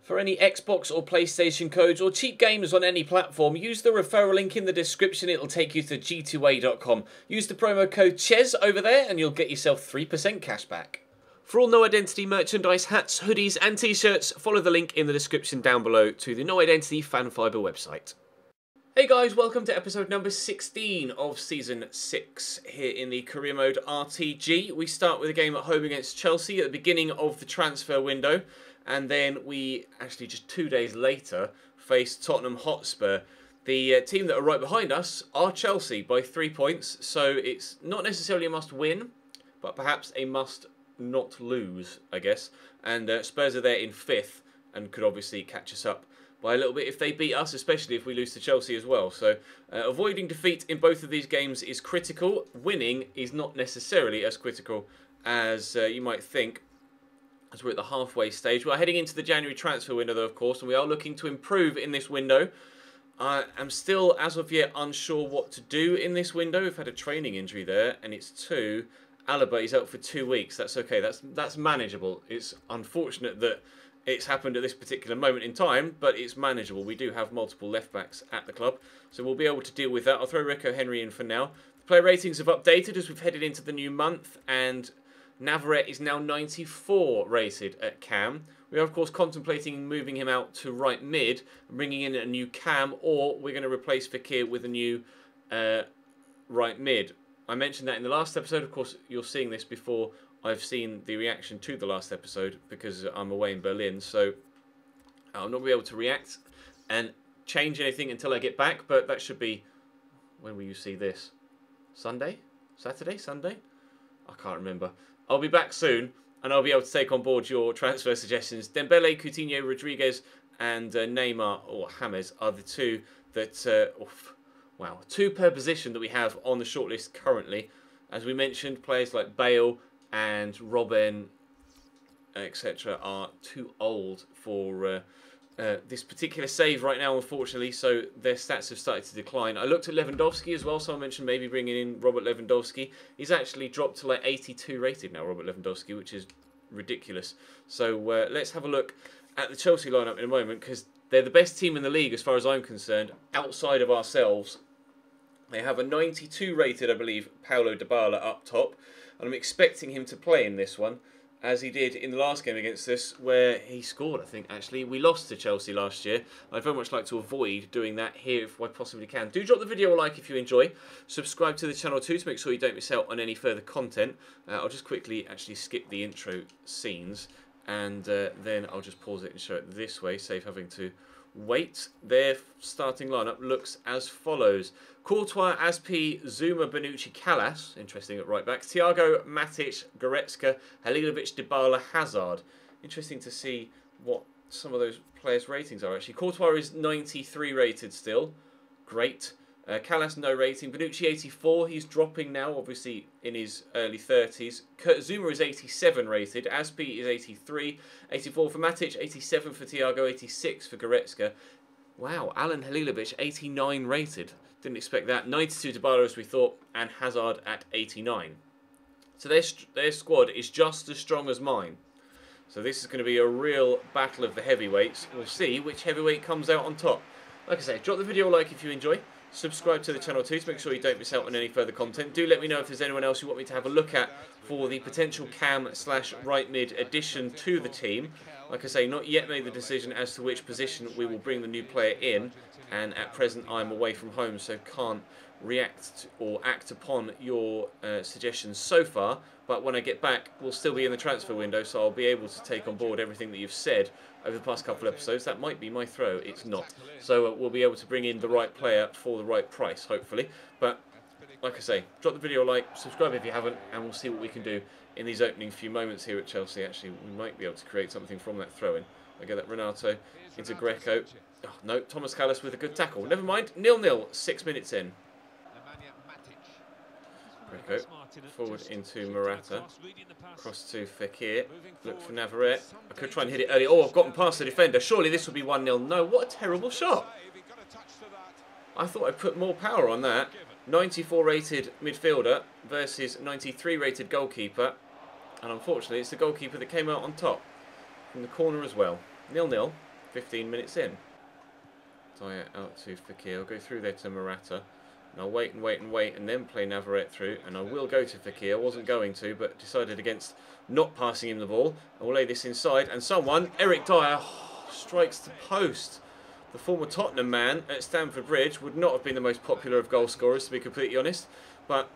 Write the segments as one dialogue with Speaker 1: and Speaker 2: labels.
Speaker 1: For any Xbox or PlayStation codes or cheap games on any platform, use the referral link in the description. It'll take you to g2a.com. Use the promo code CHES over there and you'll get yourself 3% cash back. For all No Identity merchandise, hats, hoodies and t-shirts, follow the link in the description down below to the No Identity Fan Fibre website. Hey guys, welcome to episode number 16 of Season 6 here in the career mode RTG. We start with a game at home against Chelsea at the beginning of the transfer window. And then we, actually just 2 days later, face Tottenham Hotspur. The team that are right behind us are Chelsea by 3 points. So it's not necessarily a must win, but perhaps a must not lose, I guess. And Spurs are there in 5th and could obviously catch us up by a little bit if they beat us, especially if we lose to Chelsea as well. So avoiding defeat in both of these games is critical. Winning is not necessarily as critical as you might think, as we're at the halfway stage. We're heading into the January transfer window, though, of course, and we are looking to improve in this window. I am still, as of yet, unsure what to do in this window. We've had a training injury there, and it's to Alaba. He's out for 2 weeks. That's okay. That's manageable. It's unfortunate that it's happened at this particular moment in time, but it's manageable. We do have multiple left-backs at the club, so we'll be able to deal with that. I'll throw Rico Henry in for now. The player ratings have updated as we've headed into the new month, and Navarrete is now 94 rated at cam. We are, of course, contemplating moving him out to right mid and bringing in a new cam, or we're going to replace Fekir with a new right mid. I mentioned that in the last episode. Of course, you're seeing this before I've seen the reaction to the last episode because I'm away in Berlin, so I'll not be able to react and change anything until I get back, but that should be... When will you see this? Sunday? Saturday? Sunday? I can't remember. I'll be back soon, and I'll be able to take on board your transfer suggestions. Dembele, Coutinho, Rodriguez, and Neymar, or James, are the two that... wow, 2 per position that we have on the shortlist currently. As we mentioned, players like Bale and Robben, etc., are too old for this particular save right now, unfortunately, so their stats have started to decline. I looked at Lewandowski as well, so I mentioned maybe bringing in Robert Lewandowski. He's actually dropped to like 82 rated now, Robert Lewandowski, which is ridiculous. So let's have a look at the Chelsea lineup in a moment, because they're the best team in the league as far as I'm concerned, outside of ourselves. They have a 92 rated, I believe, Paulo Dybala up top, and I'm expecting him to play in this one, as he did in the last game against us, where he scored, I think, actually. We lost to Chelsea last year. I'd very much like to avoid doing that here if I possibly can. Do drop the video a like if you enjoy. Subscribe to the channel too to make sure you don't miss out on any further content. I'll just quickly actually skip the intro scenes, and then I'll just pause it and show it this way, save having to wait. Their starting lineup looks as follows. Courtois, Aspi, Zuma, Bonucci, Callas, interesting at right back. Thiago, Matic, Goretzka, Halilovic, Dybala, Hazard. Interesting to see what some of those players' ratings are actually. Courtois is 93 rated still. Great. Callas, no rating. Bonucci, 84. He's dropping now, obviously in his early 30s. Zuma is 87 rated. Aspi is 83. 84 for Matic, 87 for Thiago, 86 for Goretzka. Wow, Alan Halilovic, 89 rated. Didn't expect that. 92 Dybala as we thought, and Hazard at 89. So their squad is just as strong as mine. So this is going to be a real battle of the heavyweights. We'll see which heavyweight comes out on top. Like I say, drop the video a like if you enjoy. Subscribe to the channel too to make sure you don't miss out on any further content. Do let me know if there's anyone else you want me to have a look at for the potential cam/right mid addition to the team. Like I say, not yet made the decision as to which position we will bring the new player in, and at present I'm away from home, so can't react or act upon your suggestions so far. But when I get back, we'll still be in the transfer window, so I'll be able to take on board everything that you've said over the past couple of episodes. That might be my throw, it's not. So we'll be able to bring in the right player for the right price, hopefully. But like I say, drop the video a like, subscribe if you haven't, and we'll see what we can do in these opening few moments here at Chelsea. Actually, we might be able to create something from that throw-in. I get that Renato into Greco. Oh, no, Thomas Callas with a good tackle. Never mind, 0-0, 6 minutes in. Greco forward into Morata. Cross to Fekir. Look for Navarrete. I could try and hit it early. Oh, I've gotten past the defender. Surely this would be 1-0. No, what a terrible shot. I thought I'd put more power on that. 94 rated midfielder versus 93 rated goalkeeper. And unfortunately, it's the goalkeeper that came out on top from the corner as well. 0-0. 15 minutes in. Dyer out to Fekir. I'll go through there to Morata. And I'll wait and wait and wait and then play Navarrete through. And I will go to Fekir. I wasn't going to, but decided against not passing him the ball. I will lay this inside. And someone, Eric Dyer, strikes the post. The former Tottenham man at Stamford Bridge would not have been the most popular of goal scorers, to be completely honest. But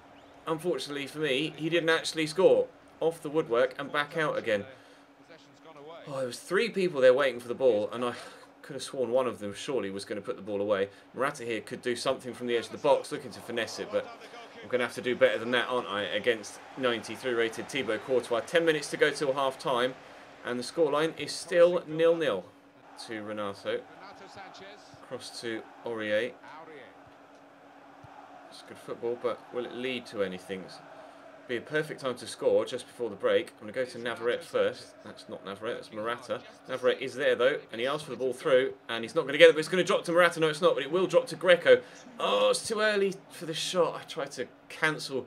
Speaker 1: unfortunately for me, he didn't actually score. Off the woodwork and back out again. Oh, there was 3 people there waiting for the ball, and I could have sworn one of them surely was going to put the ball away. Morata here could do something from the edge of the box, looking to finesse it, but I'm going to have to do better than that, aren't I, against 93 rated Thibaut Courtois. 10 minutes to go till half time, and the scoreline is still 0-0 to Renato. Cross to Aurier. It's good football, but will it lead to anything? Be a perfect time to score just before the break. I'm going to go to Navarrete first. That's not Navarrete, that's Morata. Navarrete is there though, and he asked for the ball through, and he's not going to get it, but it's going to drop to Morata. No, it's not, but it will drop to Greco. Oh, it's too early for the shot. I tried to cancel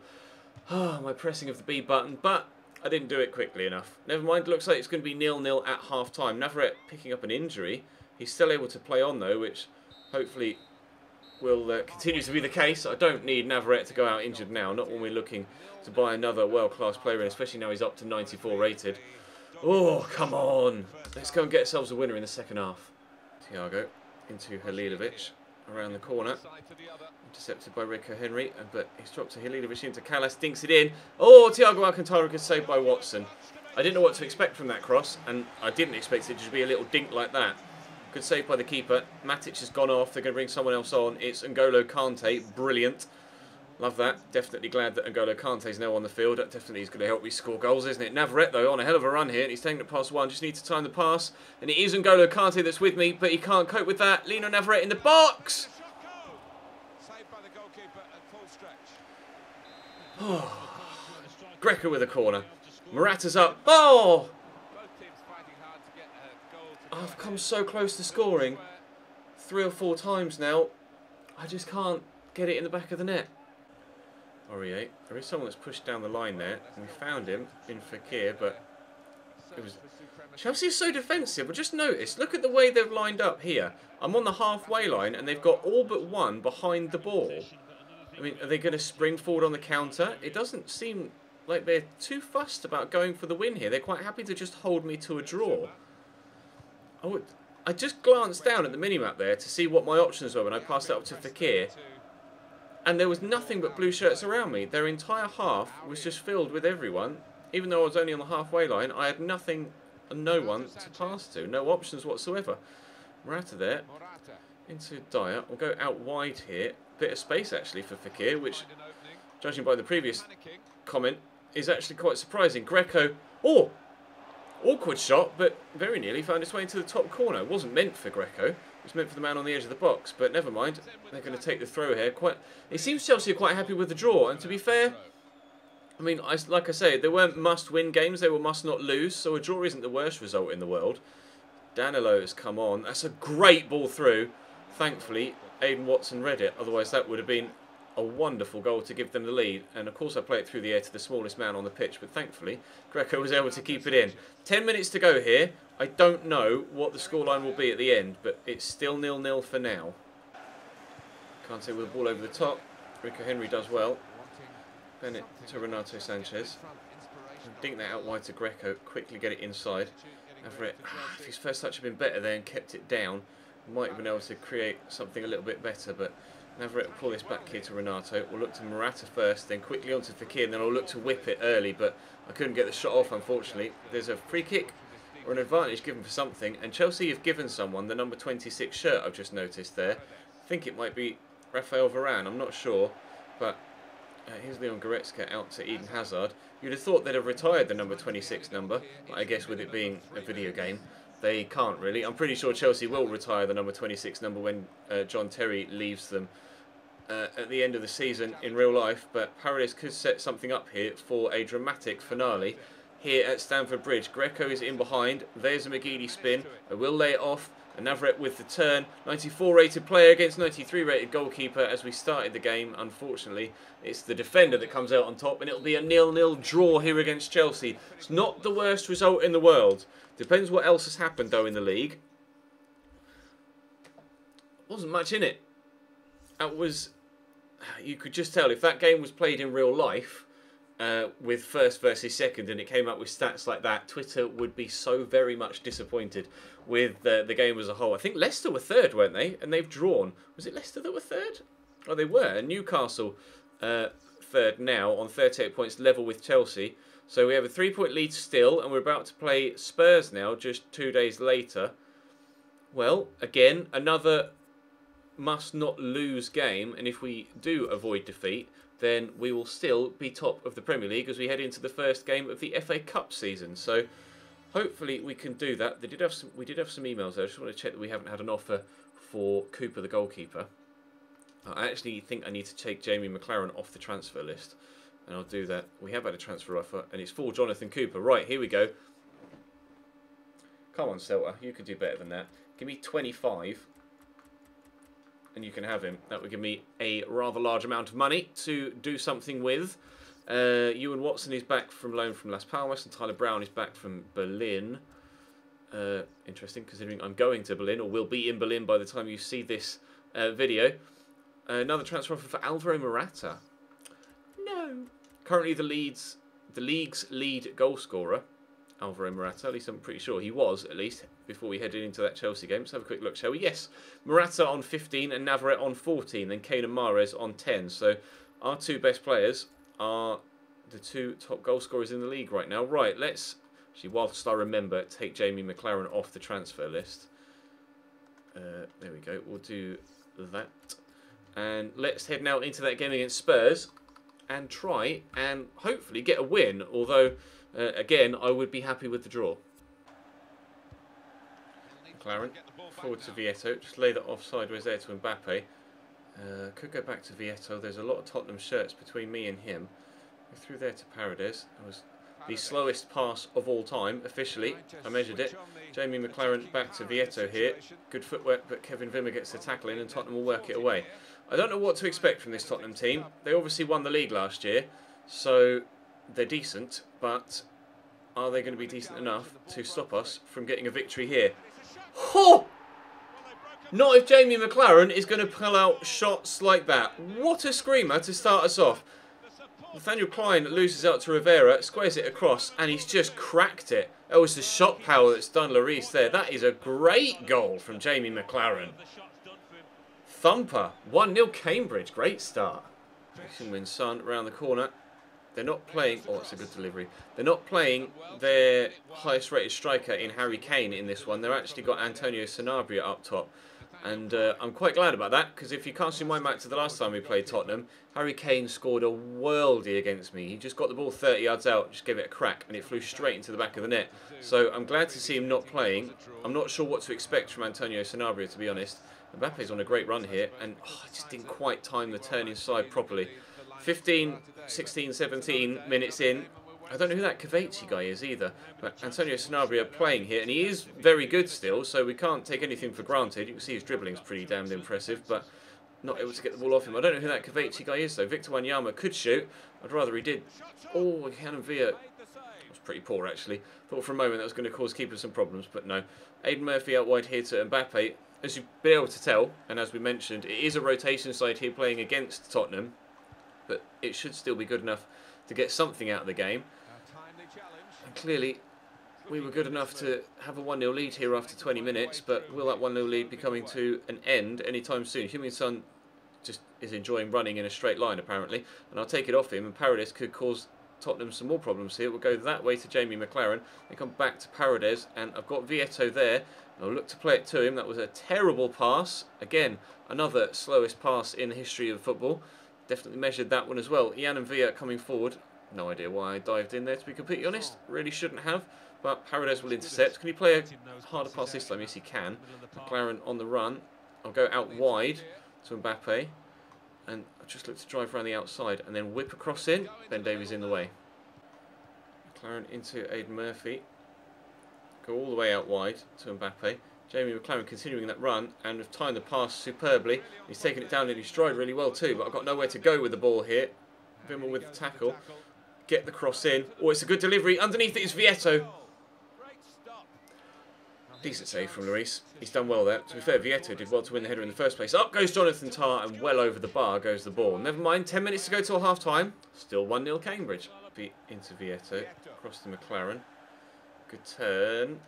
Speaker 1: my pressing of the B button, but I didn't do it quickly enough. Never mind, looks like it's going to be 0-0 at half time. Navarrete picking up an injury. He's still able to play on though, which hopefully will continue to be the case. I don't need Navarrete to go out injured now, not when we're looking to buy another world-class player in, especially now he's up to 94 rated. Oh, come on. Let's go and get ourselves a winner in the second half. Thiago into Halilovic around the corner. Intercepted by Rico Henry, but he's dropped to Halilovic into Callas, dinks it in. Oh, Thiago Alcantara gets saved by Watson. I didn't know what to expect from that cross, and I didn't expect it to be a little dink like that. Good save by the keeper. Matic has gone off. They're going to bring someone else on. It's N'Golo Kante. Brilliant. Love that. Definitely glad that N'Golo Kante is now on the field. That definitely is going to help me score goals, isn't it? Navarrete, though, on a hell of a run here. He's taking it past one. Just needs to time the pass. And it is N'Golo Kante that's with me, but he can't cope with that. Lino Navarrete in the box. Oh. Greco with a corner. Morata's up. Oh! I've come so close to scoring 3 or 4 times now. I just can't get it in the back of the net. Aurier. There is someone that's pushed down the line there. And we found him in Fekir, but it was... Chelsea is so defensive. But just notice, look at the way they've lined up here. I'm on the halfway line and they've got all but one behind the ball. I mean, are they going to spring forward on the counter? It doesn't seem like they're too fussed about going for the win here. They're quite happy to just hold me to a draw. I just glanced down at the minimap there to see what my options were when I passed it up to Fekir. And there was nothing but blue shirts around me. Their entire half was just filled with everyone. Even though I was only on the halfway line, I had nothing and no one to pass to. No options whatsoever. Morata there. Into Dyer. We'll go out wide here. Bit of space actually for Fekir, which, judging by the previous comment, is actually quite surprising. Greco. Oh! Awkward shot, but very nearly found its way into the top corner. It wasn't meant for Greco. It was meant for the man on the edge of the box, but never mind. They're going to take the throw here. It seems Chelsea are quite happy with the draw, and to be fair, I mean, like I say, they weren't must-win games. They were must-not-lose, so a draw isn't the worst result in the world. Danilo has come on. That's a great ball through. Thankfully, Aiden Watson read it. Otherwise, that would have been a wonderful goal to give them the lead. And of course I play it through the air to the smallest man on the pitch, but thankfully Greco was able to keep it in. 10 minutes to go here. I don't know what the scoreline will be at the end, but it's still 0-0 for now. Can't say with the ball over the top. Rico Henry does well. Bennett to Renato Sanchez. Dink that out wide to Greco. Quickly get it inside. Navarrete, if his first touch had been better there and kept it down, he might have been able to create something a little bit better, but Navarrete will pull this back here to Renato. We'll look to Morata first, then quickly onto Fekir, and then I'll look to whip it early, but I couldn't get the shot off, unfortunately. There's a free kick or an advantage given for something, and Chelsea have given someone the number 26 shirt I've just noticed there. I think it might be Raphael Varane, I'm not sure, but here's Leon Goretzka out to Eden Hazard. You'd have thought they'd have retired the number 26 number, but I guess with it being a video game, they can't really. I'm pretty sure Chelsea will retire the number 26 number when John Terry leaves them at the end of the season in real life, but Paredes could set something up here for a dramatic finale here at Stamford Bridge. Greco is in behind. There's a McGeady spin. I will lay it off. And Navarrete with the turn. 94 rated player against 93 rated goalkeeper as we started the game. Unfortunately, it's the defender that comes out on top, and it'll be a 0-0 draw here against Chelsea. It's not the worst result in the world. Depends what else has happened though in the league. Wasn't much in it. That was... You could just tell if that game was played in real life with first versus second and it came up with stats like that, Twitter would be so very much disappointed with the game as a whole. I think Leicester were third, weren't they? And they've drawn. Was it Leicester that were third? Oh, they were. Newcastle third now on 38 points, level with Chelsea. So we have a 3-point lead still, and we're about to play Spurs now, just 2 days later. Well, again, another must not lose game, and if we do avoid defeat, then we will still be top of the Premier League as we head into the first game of the FA Cup season. So hopefully we can do that. We did have some emails there. I just want to check that we haven't had an offer for Cooper, the goalkeeper. I actually think I need to take Jamie McLaren off the transfer list, and I'll do that. We have had a transfer offer, and it's for Jonathan Cooper. Right, here we go. Come on, Celta, you can do better than that. Give me 25, and you can have him. That would give me a rather large amount of money to do something with. Ewan Watson is back from loan from Las Palmas, and Tyler Brown is back from Berlin. Interesting, considering I'm going to Berlin, or will be in Berlin by the time you see this video. Another transfer offer for Alvaro Morata. No. Currently the league's lead goal scorer, Alvaro Morata. At least I'm pretty sure he was, at least, before we headed into that Chelsea game. Let's have a quick look, shall we? Yes. Morata on 15 and Navarrete on 14. Then Kane and Mahrez on 10. So our two best players are the two top goal scorers in the league right now. Right, let's, actually, whilst I remember, take Jamie McLaren off the transfer list. There we go. We'll do that. And let's head now into that game against Spurs and try and hopefully get a win. Although, again, I would be happy with the draw. McLaren, forward to Vieto. Just lay that off sideways there to Mbappe. Could go back to Vieto. There's a lot of Tottenham shirts between me and him. Go through there to Paredes. That was the slowest pass of all time, officially. I measured it. Jamie McLaren back to Vieto here. Good footwork, but Kevin Wimmer gets the tackle in and Tottenham will work it away. I don't know what to expect from this Tottenham team. They obviously won the league last year, so they're decent, but are they going to be decent enough to stop us from getting a victory here? Oh! Not if Jamie McLaren is going to pull out shots like that. What a screamer to start us off. Nathaniel Klein loses out to Rivera, squares it across, and he's just cracked it. That was the shot power that's done Lloris there. That is a great goal from Jamie McLaren. Thumper, 1-0 Cambridge, great start. Win Son around the corner. They're not playing, oh, it's a good delivery. They're not playing their highest rated striker in Harry Kane in this one. They've actually got Antonio Sanabria up top. And I'm quite glad about that, because if you cast your mind back to the last time we played Tottenham, Harry Kane scored a worldie against me. He just got the ball 30 yards out, just gave it a crack, and it flew straight into the back of the net. So I'm glad to see him not playing. I'm not sure what to expect from Antonio Sanabria, to be honest. Mbappe's on a great run here, and I just didn't quite time the turn inside properly. 15, 16, 17 minutes in. I don't know who that Kvachi guy is either, but Antonio Sanabria playing here, and he is very good still, so we can't take anything for granted. You can see his dribbling's pretty damned impressive, but not able to get the ball off him. I don't know who that Kvachi guy is though. Victor Wanyama could shoot. I'd rather he did. Oh, Cannon Villa was pretty poor actually. Thought for a moment that was going to cause keepers some problems, but no. Aiden Murphy out wide here to Mbappe. As you've been able to tell, and as we mentioned, it is a rotation side here playing against Tottenham, but it should still be good enough to get something out of the game. And clearly, we were good enough to have a 1-0 lead here after 20 minutes, but will that 1-0 lead be coming to an end anytime soon? Heung-min Son just is enjoying running in a straight line, apparently, and I'll take it off him, and Paredes could cause Tottenham some more problems here. We'll go that way to Jamie McLaren, then come back to Paredes, and I've got Vieto there. I'll look to play it to him. That was a terrible pass. Again, another slowest pass in the history of football. Definitely measured that one as well. Ian and Villa coming forward. No idea why I dived in there, to be completely honest. Really shouldn't have, but Paredes will intercept. Can he play a harder pass this time? Yes, he can. McLaren on the run. I'll go out wide to Mbappe, and I'll just look to drive around the outside and then whip across in. Ben Davies in the way. McLaren into Aiden Murphy. Go all the way out wide to Mbappe. Jamie McLaren continuing that run and have timed the pass superbly. He's taken it down in his stride really well too, but I've got nowhere to go with the ball here. Wimmer with the tackle. Get the cross in. Oh, it's a good delivery. Underneath it is Vieto. Decent save from Lloris. He's done well there. To be fair, Vieto did well to win the header in the first place. Up goes Jonathan Tah, and well over the bar goes the ball. Never mind, 10 minutes to go till half-time. Still 1-0 Cambridge. Into Vieto, across to McLaren. Good turn.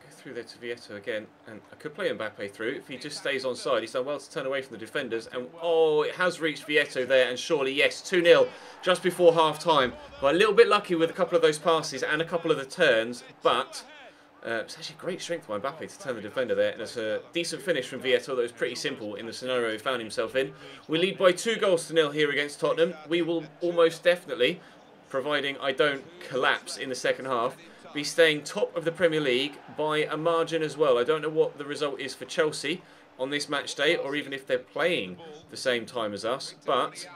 Speaker 1: Go through there to Vieto again, and I could play Mbappe through. If he just stays onside, he's done well to turn away from the defenders. And oh, it has reached Vieto there, and surely, yes, 2-0 just before half-time. But a little bit lucky with a couple of those passes and a couple of the turns, but... it's actually great strength by Mbappe to turn the defender there. And it's a decent finish from Vieto that was pretty simple in the scenario he found himself in. We lead by 2-0 here against Tottenham. We will almost definitely, providing I don't collapse in the second half, be staying top of the Premier League by a margin as well. I don't know what the result is for Chelsea on this match day, or even if they're playing the same time as us, but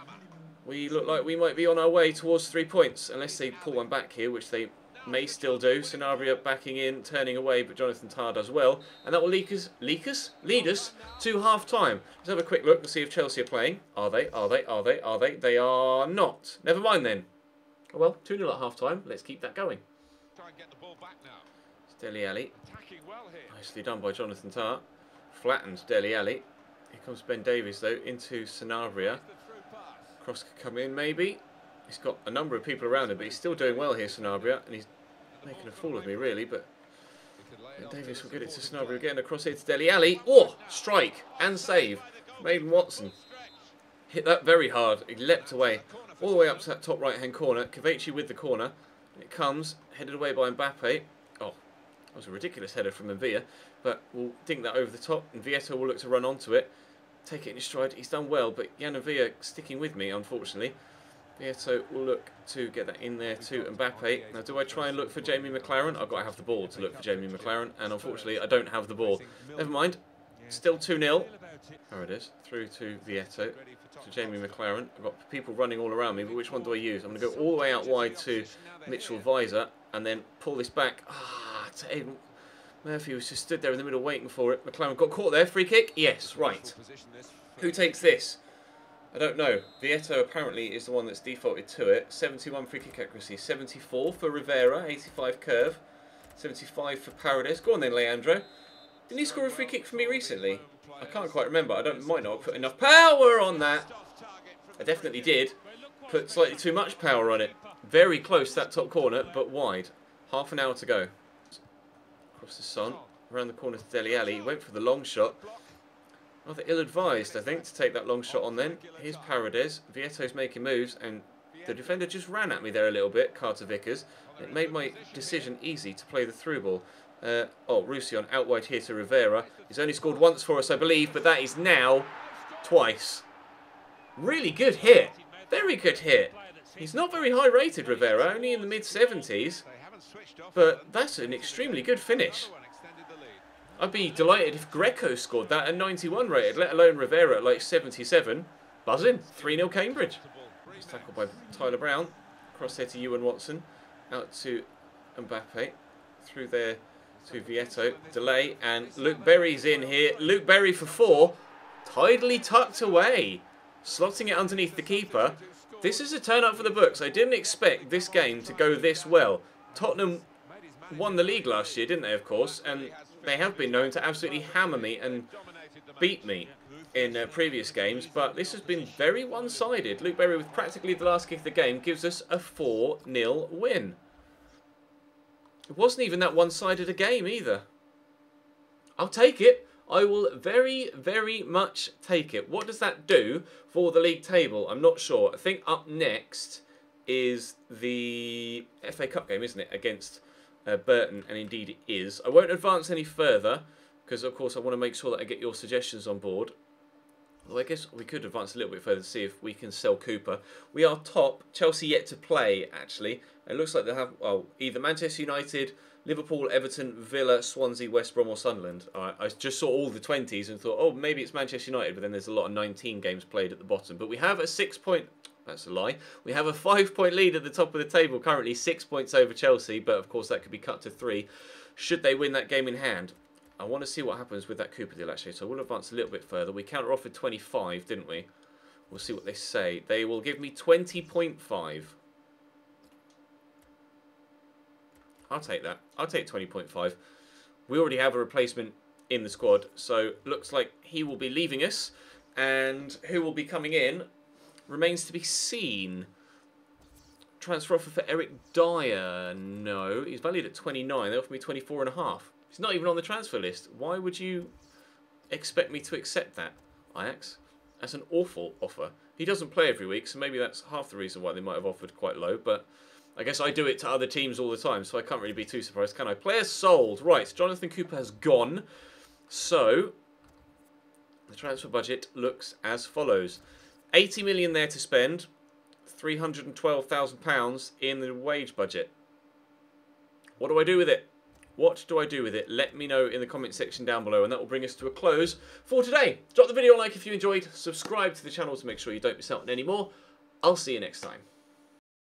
Speaker 1: we look like we might be on our way towards 3 points, unless they pull one back here, which they may still do. Sanabria backing in, turning away, but Jonathan Tah does well. And that will lead us to half-time. Let's have a quick look and see if Chelsea are playing. Are they? Are they? Are they? Are they? They are not. Never mind then. Oh well, 2-0 at half-time. Let's keep that going. It's Dele Alli. Nicely done by Jonathan Tah. Flattened Dele Alli. Here comes Ben Davies though, into Sanabria. Cross could come in maybe. He's got a number of people around him, but he's still doing well here, Sanabria, and he's making a fool of me, really, but Davies will get it to Sanabria again, across here to Dele Alli. Oh, strike and save. Maiden Watson hit that very hard. He leapt away, all the way up to that top right-hand corner. Kvachi with the corner. It comes, headed away by Mbappe. Oh, that was a ridiculous header from Mvia, but we'll dink that over the top, and Vieto will look to run onto it. Take it in his stride. He's done well, but Jan Mvia sticking with me, unfortunately. Vieto will look to get that in there to Mbappe. Now, do I try and look for Jamie McLaren? I've got to have the ball to look for Jamie McLaren, and unfortunately, I don't have the ball. Never mind. Still 2-0. There it is. Through to Vieto, to Jamie McLaren. I've got people running all around me, but which one do I use? I'm going to go all the way out wide to Mitchell Weiser, and then pull this back. To Aidan Murphy was just stood there in the middle waiting for it. McLaren got caught there. Free kick? Yes, right. Who takes this? I don't know. Vieto apparently is the one that's defaulted to it. 71 free kick accuracy, 74 for Rivera, 85 curve, 75 for Paredes. Go on then, Leandro. Didn't he score a free kick for me recently? I can't quite remember. Might not have put enough power on that. I definitely did. Put slightly too much power on it. Very close to that top corner, but wide. Half an hour to go. Across the sun, around the corner to Dele Alli. He went for the long shot. Rather ill-advised, I think, to take that long shot on then. Here's Paredes. Vieto's making moves, and the defender just ran at me there a little bit, Carter Vickers. It made my decision easy to play the through ball. Roussillon out wide here to Rivera. He's only scored once for us, I believe, but that is now twice. Really good hit. Very good hit. He's not very high rated, Rivera, only in the mid-70s. But that's an extremely good finish. I'd be delighted if Greco scored that at 91 rated, let alone Rivera at like 77. Buzzing. 3-0 Cambridge. It's tackled by Tyler Brown. Cross there to Ewan Watson. Out to Mbappe. Through there to Vieto. Delay. And Luke Berry's in here. Luke Berry for 4. Tidily tucked away. Slotting it underneath the keeper. This is a turn up for the books. I didn't expect this game to go this well. Tottenham won the league last year, didn't they, of course? And they have been known to absolutely hammer me and beat me in previous games, but this has been very one-sided. Luke Berry, with practically the last kick of the game, gives us a 4-0 win. It wasn't even that one-sided a game either. I'll take it. I will very, very much take it. What does that do for the league table? I'm not sure. I think up next is the FA Cup game, isn't it, against Burton, and indeed it is. I won't advance any further because, of course, I want to make sure that I get your suggestions on board. Although I guess we could advance a little bit further to see if we can sell Cooper. We are top. Chelsea yet to play, actually. It looks like they have, well, either Manchester United, Liverpool, Everton, Villa, Swansea, West Brom or Sunderland. I just saw all the 20s and thought, oh, maybe it's Manchester United, but then there's a lot of 19 games played at the bottom. But we have a 6-point... That's a lie. We have a 5-point lead at the top of the table, currently 6 points over Chelsea, but of course that could be cut to 3 should they win that game in hand. I want to see what happens with that Cooper deal, actually, so we'll advance a little bit further. We counter-offered 25, didn't we? We'll see what they say. They will give me 20.5. I'll take that. I'll take 20.5. we already have a replacement in the squad, so looks like he will be leaving us, and who will be coming in remains to be seen. Transfer offer for Eric Dyer. No, he's valued at 29. They offered me 24.5. He's not even on the transfer list. Why would you expect me to accept that, Ajax? That's an awful offer. He doesn't play every week, so maybe that's half the reason why they might have offered quite low, but I guess I do it to other teams all the time, so I can't really be too surprised, can I? Player sold. Right, Jonathan Cooper has gone. So, the transfer budget looks as follows. 80 million there to spend. £312,000 in the wage budget. What do I do with it? What do I do with it? Let me know in the comment section down below, and that will bring us to a close for today. Drop the video a like if you enjoyed. Subscribe to the channel to make sure you don't miss out on any more. I'll see you next time.